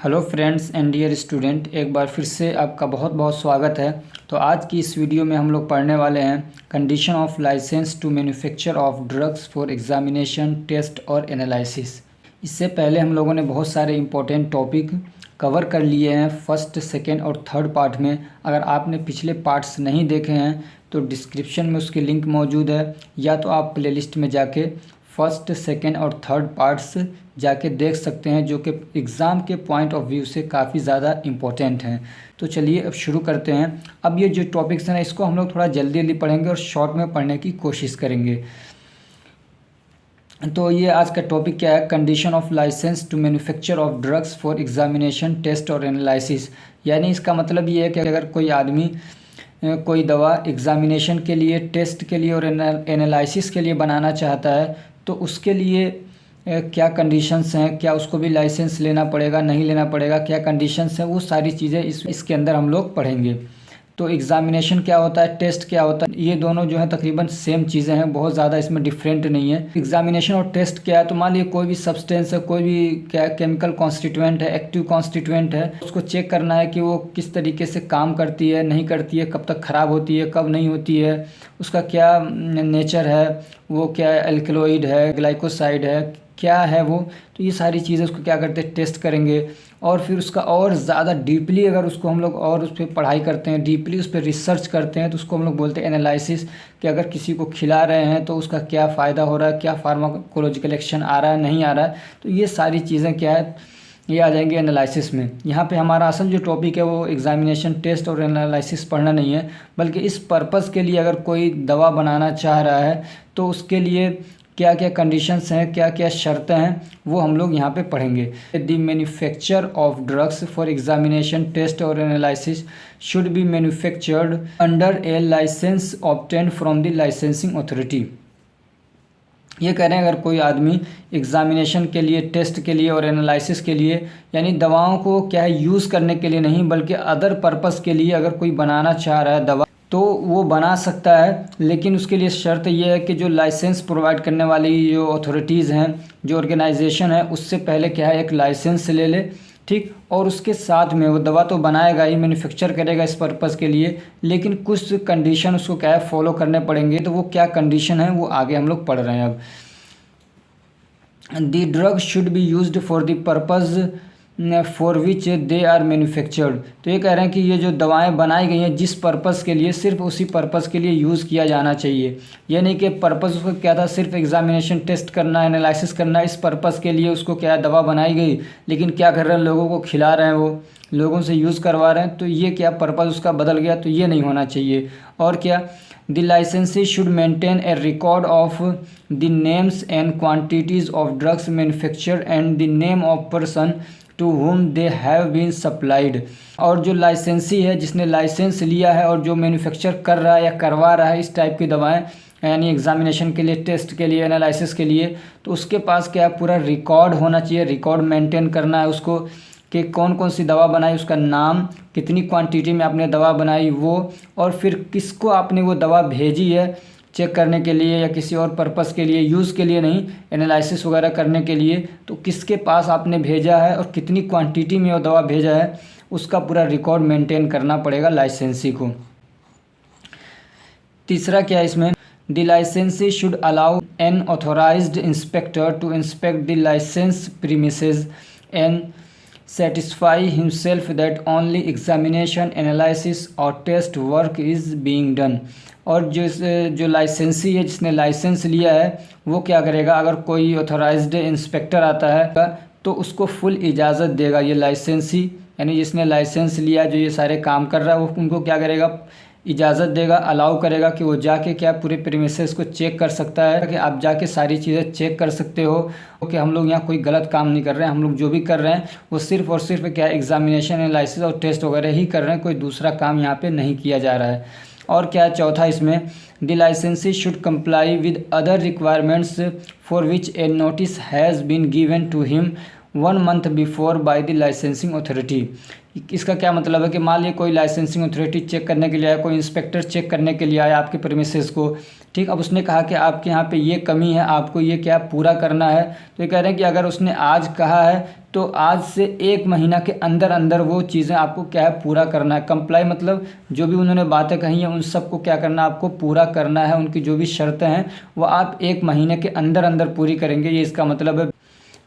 Hello friends and dear student, एक बार फिर से आपका बहुत बहुत स्वागत है। तो आज की इस वीडियो में हम लोग पढ़ने वाले हैं condition of licence to manufacture of drugs for examination, test और एनालिसिस। इससे पहले हम लोगों ने बहुत सारे इंपॉर्टेंट टॉपिक कवर कर लिए हैं फर्स्ट, सेकेंड और थर्ड पार्ट में। अगर आपने पिछले पार्ट्स नहीं देखे हैं तो डिस्क्रिप्शन में उसकी लिंक मौजूद है, या तो आप प्लेलिस्ट में जाके फर्स्ट, सेकेंड और थर्ड पार्ट्स जाके देख सकते हैं, जो कि एग्ज़ाम के पॉइंट ऑफ व्यू से काफ़ी ज़्यादा इम्पोर्टेंट हैं। तो चलिए अब शुरू करते हैं। अब ये जो टॉपिक्स हैं इसको हम लोग थोड़ा जल्दी जल्दी पढ़ेंगे और शॉर्ट में पढ़ने की कोशिश करेंगे। तो ये आज का टॉपिक क्या है? Condition of licence to manufacture of drugs for examination, test और एनालिसिस। यानी इसका मतलब ये है कि अगर कोई आदमी कोई दवा एग्जामिनेशन के लिए, टेस्ट के लिए और एनालिसिस के लिए बनाना चाहता है तो उसके लिए क्या कंडीशंस हैं, क्या उसको भी लाइसेंस लेना पड़ेगा, नहीं लेना पड़ेगा, क्या कंडीशंस हैं, वो सारी चीज़ें इसके अंदर हम लोग पढ़ेंगे। तो एग्जामिनेशन क्या होता है, टेस्ट क्या होता है, ये दोनों जो है तकरीबन सेम चीज़ें हैं, बहुत ज़्यादा इसमें डिफरेंट नहीं है। एग्जामिनेशन और टेस्ट क्या है, तो मान लीजिए कोई भी सब्सटेंस है, कोई भी क्या केमिकल कॉन्स्टिट्यूएंट है, एक्टिव कॉन्स्टिट्यूएंट है, उसको चेक करना है कि वो किस तरीके से काम करती है, नहीं करती है, कब तक ख़राब होती है, कब नहीं होती है, उसका क्या नेचर है, वो क्या एल्कलॉइड है, ग्लाइकोसाइड है, क्या है वो। तो ये सारी चीज़ें उसको क्या करते हैं, टेस्ट करेंगे। और फिर उसका और ज़्यादा डीपली अगर उसको हम लोग और उस पर पढ़ाई करते हैं, डीपली उस पर रिसर्च करते हैं, तो उसको हम लोग बोलते हैं एनालिसिस। कि अगर किसी को खिला रहे हैं तो उसका क्या फ़ायदा हो रहा है, क्या फार्माकोलॉजिकल एक्शन आ रहा है, नहीं आ रहा है, तो ये सारी चीज़ें क्या है, ये आ जाएंगे एनालिसिस में। यहाँ पे हमारा असल जो टॉपिक है वो एग्जामिनेशन, टेस्ट और एनालिसिस पढ़ना नहीं है, बल्कि इस पर्पज़ के लिए अगर कोई दवा बनाना चाह रहा है तो उसके लिए क्या क्या कंडीशंस हैं, क्या क्या शर्तें हैं, वो हम लोग यहाँ पे पढ़ेंगे। The manufacture of drugs for examination, test और analysis should be manufactured under a licence obtained from the licensing authority. ये कह रहे हैं अगर कोई आदमी एग्जामिनेशन के लिए, टेस्ट के लिए और एनालिसिस के लिए, यानी दवाओं को क्या है यूज़ करने के लिए नहीं बल्कि अदर पर्पस के लिए अगर कोई बनाना चाह रहा है दवा, तो वो बना सकता है। लेकिन उसके लिए शर्त ये है कि जो लाइसेंस प्रोवाइड करने वाली जो अथॉरिटीज़ हैं, जो ऑर्गेनाइजेशन है, उससे पहले क्या है एक लाइसेंस ले ले, ठीक। और उसके साथ में वो दवा तो बनाएगा ही, मैन्युफैक्चर करेगा इस पर्पज़ के लिए, लेकिन कुछ कंडीशन उसको क्या है फॉलो करने पड़ेंगे। तो वो क्या कंडीशन है वो आगे हम लोग पढ़ रहे हैं। अब the drug should be used for the purpose for which they are manufactured. तो ये कह रहे हैं कि ये जो दवाएं बनाई गई हैं जिस पर्पज़ के लिए, सिर्फ उसी पर्पज़ के लिए यूज़ किया जाना चाहिए। ये नहीं कि पर्पज़ उसको क्या था, सिर्फ एग्जामिनेशन, टेस्ट करना, एनालिसिस करना, इस पर्पज़ के लिए उसको क्या दवा बनाई गई, लेकिन क्या कर रहे हैं, लोगों को खिला रहे हैं, वो लोगों से यूज़ करवा रहे हैं, तो ये क्या पर्पज़ उसका बदल गया, तो ये नहीं होना चाहिए। और क्या, the licensee should maintain a record of the names and quantities of drugs manufactured and the name of person to whom they have been supplied. और जो लाइसेंसी है, जिसने लाइसेंस लिया है और जो मैन्युफैक्चर कर रहा है या करवा रहा है इस टाइप की दवाएं, यानी एग्जामिनेशन के लिए, टेस्ट के लिए, एनालिसिस के लिए, तो उसके पास क्या है पूरा रिकॉर्ड होना चाहिए। रिकॉर्ड मेंटेन करना है उसको कि कौन कौन सी दवा बनाई, उसका नाम, कितनी क्वांटिटी में आपने दवा बनाई वो, और फिर किसको आपने वो दवा भेजी है चेक करने के लिए या किसी और पर्पस के लिए, यूज़ के लिए नहीं, एनालिसिस वगैरह करने के लिए, तो किसके पास आपने भेजा है और कितनी क्वांटिटी में वो दवा भेजा है, उसका पूरा रिकॉर्ड मेंटेन करना पड़ेगा लाइसेंसी को। तीसरा क्या है इसमें, the licensee should allow an authorised inspector to inspect the licence premises and satisfy himself that only examination, analysis और test work is being done. और जो लाइसेंसी है, जिसने लाइसेंस लिया है, वो क्या करेगा, अगर कोई ऑथोराइज्ड इंस्पेक्टर आता है तो उसको फुल इजाज़त देगा ये लाइसेंसी, यानी जिसने लाइसेंस लिया, जो ये सारे काम कर रहा है, वो उनको क्या करेगा, इजाज़त देगा, अलाउ करेगा कि वो जाके क्या पूरे प्रीमिसेस को चेक कर सकता है, कि आप जाके सारी चीज़ें चेक कर सकते हो कि हम लोग यहाँ कोई गलत काम नहीं कर रहे हैं, हम लोग जो भी कर रहे हैं वो सिर्फ और सिर्फ क्या एग्जामिनेशन, एनालिसिस और टेस्ट वगैरह ही कर रहे हैं, कोई दूसरा काम यहाँ पे नहीं किया जा रहा है। और क्या है चौथा इसमें, the licensee should comply with other requirements for which a notice has been given to him 1 month before by the licensing authority. इसका क्या मतलब है कि मान लीजिए कोई लाइसेंसिंग अथॉरिटी चेक करने के लिए आया, कोई इंस्पेक्टर चेक करने के लिए आया आपके प्रीमिसेस को, ठीक। अब उसने कहा कि आपके यहाँ पे ये कमी है, आपको ये क्या पूरा करना है। तो ये कह रहे हैं कि अगर उसने आज कहा है तो आज से 1 महीना के अंदर अंदर वो चीज़ें आपको क्या है पूरा करना है। कंप्लाई मतलब जो भी उन्होंने बातें कही हैं उन सबको क्या करना है, आपको पूरा करना है। उनकी जो भी शर्तें हैं वो आप 1 महीने के अंदर अंदर पूरी करेंगे, ये इसका मतलब है।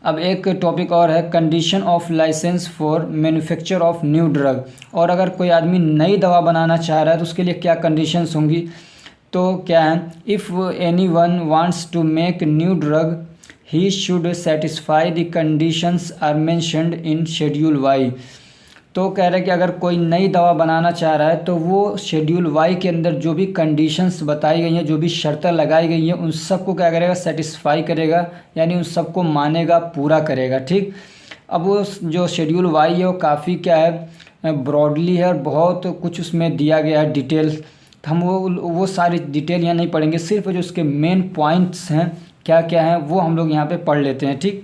अब एक टॉपिक और है, condition of licence for manufacture of new drug. और अगर कोई आदमी नई दवा बनाना चाह रहा है तो उसके लिए क्या कंडीशंस होंगी, तो क्या है, if any one wants to make new drug he should satisfy the conditions are mentioned in schedule Y. तो कह रहे हैं कि अगर कोई नई दवा बनाना चाह रहा है तो वो शेड्यूल वाई के अंदर जो भी कंडीशंस बताई गई हैं, जो भी शर्तें लगाई गई हैं, उन सबको क्या करेगा, सेटिस्फाई करेगा, यानी उन सबको मानेगा, पूरा करेगा। ठीक, अब वो जो शेड्यूल वाई है वो काफ़ी क्या है, ब्रॉडली है और बहुत कुछ उसमें दिया गया है डिटेल्स। हम वो सारी डिटेल यहाँ नहीं पढ़ेंगे, सिर्फ जो उसके मेन पॉइंट्स हैं क्या क्या हैं वो हम लोग यहाँ पे पढ़ लेते हैं। ठीक,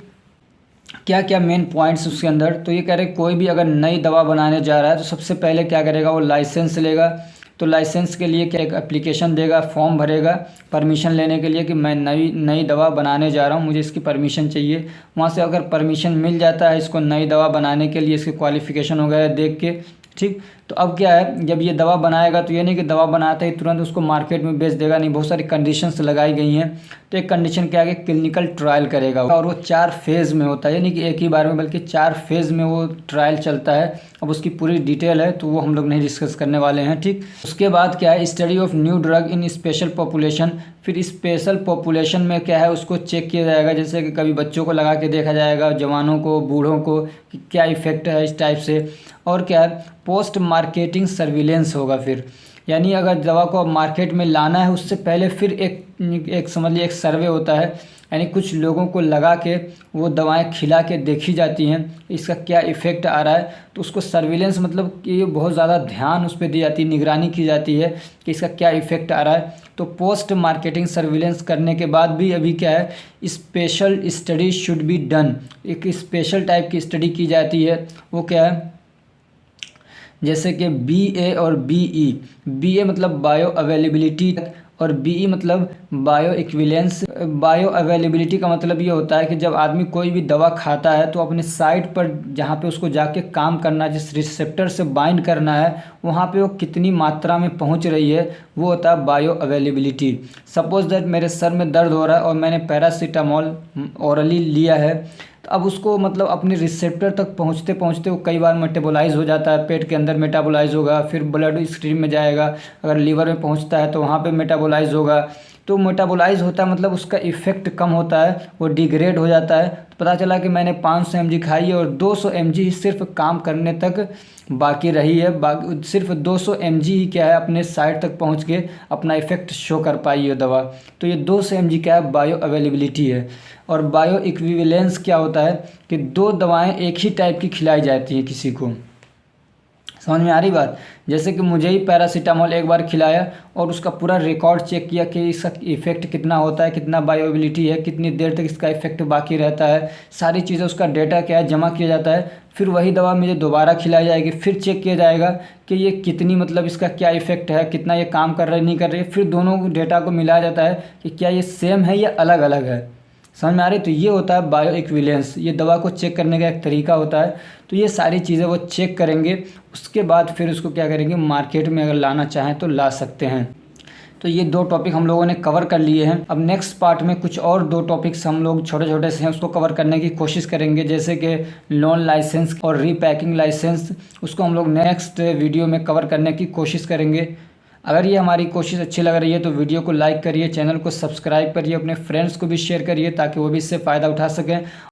क्या क्या मेन पॉइंट्स उसके अंदर। तो ये कह रहे कोई भी अगर नई दवा बनाने जा रहा है तो सबसे पहले क्या करेगा, वो लाइसेंस लेगा। तो लाइसेंस के लिए क्या, एक एप्लीकेशन देगा, फॉर्म भरेगा परमिशन लेने के लिए कि मैं नई दवा बनाने जा रहा हूँ, मुझे इसकी परमिशन चाहिए। वहाँ से अगर परमिशन मिल जाता है इसको नई दवा बनाने के लिए, इसके क्वालिफ़िकेशन वगैरह देख के, ठीक, तो अब क्या है, जब ये दवा बनाएगा तो ये नहीं कि दवा बनाते ही तुरंत उसको मार्केट में बेच देगा, नहीं, बहुत सारी कंडीशंस लगाई गई हैं। तो एक कंडीशन क्या है कि क्लिनिकल ट्रायल करेगा और वो 4 फेज़ में होता है, यानी कि एक ही बार में बल्कि 4 फेज़ में वो ट्रायल चलता है। अब उसकी पूरी डिटेल है तो वो हम लोग नहीं डिस्कस करने वाले हैं। ठीक, उसके बाद क्या है, study of new drug in special population. फिर स्पेशल पॉपुलेशन में क्या है, उसको चेक किया जाएगा, जैसे कि कभी बच्चों को लगा के देखा जाएगा, जवानों को, बूढ़ों को, कि क्या इफ़ेक्ट है इस टाइप से। और क्या है, पोस्ट मार्केटिंग सर्विलेंस होगा फिर, यानी अगर दवा को मार्केट में लाना है उससे पहले फिर एक समझ लीजिए एक सर्वे होता है, यानी कुछ लोगों को लगा के वो दवाएं खिला के देखी जाती हैं इसका क्या इफ़ेक्ट आ रहा है। तो उसको सर्विलेंस मतलब कि बहुत ज़्यादा ध्यान उस पर दी जाती है, निगरानी की जाती है कि इसका क्या इफ़ेक्ट आ रहा है। तो पोस्ट मार्केटिंग सर्विलेंस करने के बाद भी अभी क्या है, special study should be done. एक स्पेशल टाइप की स्टडी की जाती है, वो क्या है, जैसे कि BA और BE। BA मतलब बायो अवेलेबिलिटी और BE मतलब बायो इक्विलेंस। बायो अवेलेबिलिटी का मतलब ये होता है कि जब आदमी कोई भी दवा खाता है तो अपने साइट पर जहाँ पे उसको जाके काम करना है, जिस रिसेप्टर से बाइंड करना है, वहाँ पे वो कितनी मात्रा में पहुँच रही है, वो होता है बायो अवेलेबिलिटी। सपोज़ दैट मेरे सर में दर्द हो रहा है और मैंने पैरासीटामोल ओरली लिया है, तो अब उसको मतलब अपने रिसेप्टर तक पहुंचते पहुंचते वो कई बार मेटाबोलाइज हो जाता है, पेट के अंदर मेटाबोलाइज होगा, फिर ब्लड स्ट्रीम में जाएगा, अगर लीवर में पहुंचता है तो वहाँ पे मेटाबोलाइज होगा। तो मेटाबोलाइज होता है मतलब उसका इफ़ेक्ट कम होता है, वो डिग्रेड हो जाता है। तो पता चला कि मैंने 500 mg खाई है और 200 mg ही सिर्फ काम करने तक बाकी रही है, बाकी सिर्फ 200 mg ही क्या है अपने साइड तक पहुंच के अपना इफ़ेक्ट शो कर पाई है दवा। तो ये 200 mg क्या है, बायो अवेलेबिलिटी है। और बायो इक्विवेलेंस क्या होता है कि 2 दवाएं एक ही टाइप की खिलाई जाती हैं किसी को। समझ में आ रही बात, जैसे कि मुझे ही पैरासीटामोल एक बार खिलाया और उसका पूरा रिकॉर्ड चेक किया कि इसका इफ़ेक्ट कितना होता है, कितना बायोबिलिटी है, कितनी देर तक इसका इफ़ेक्ट बाकी रहता है, सारी चीज़ें उसका डेटा क्या है जमा किया जाता है। फिर वही दवा मुझे दोबारा खिलाई जाएगी, फिर चेक किया जाएगा कि ये कितनी मतलब इसका क्या इफ़ेक्ट है, कितना ये काम कर रहा है नहीं कर रही है। फिर दोनों डेटा को मिलाया जाता है कि क्या ये सेम है या अलग अलग है। समझ में आ रही, तो ये होता है बायो इक्विवेलेंस, ये दवा को चेक करने का एक तरीका होता है। तो ये सारी चीज़ें वो चेक करेंगे, उसके बाद फिर उसको क्या करेंगे, मार्केट में अगर लाना चाहें तो ला सकते हैं। तो ये 2 टॉपिक हम लोगों ने कवर कर लिए हैं। अब नेक्स्ट पार्ट में कुछ और 2 टॉपिक्स हम लोग छोटे छोटे से हैं उसको कवर करने की कोशिश करेंगे, जैसे कि लोन लाइसेंस और रीपैकिंग लाइसेंस, उसको हम लोग नेक्स्ट वीडियो में कवर करने की कोशिश करेंगे। अगर ये हमारी कोशिश अच्छी लग रही है तो वीडियो को लाइक करिए, चैनल को सब्सक्राइब करिए, अपने फ्रेंड्स को भी शेयर करिए ताकि वो भी इससे फ़ायदा उठा सकें।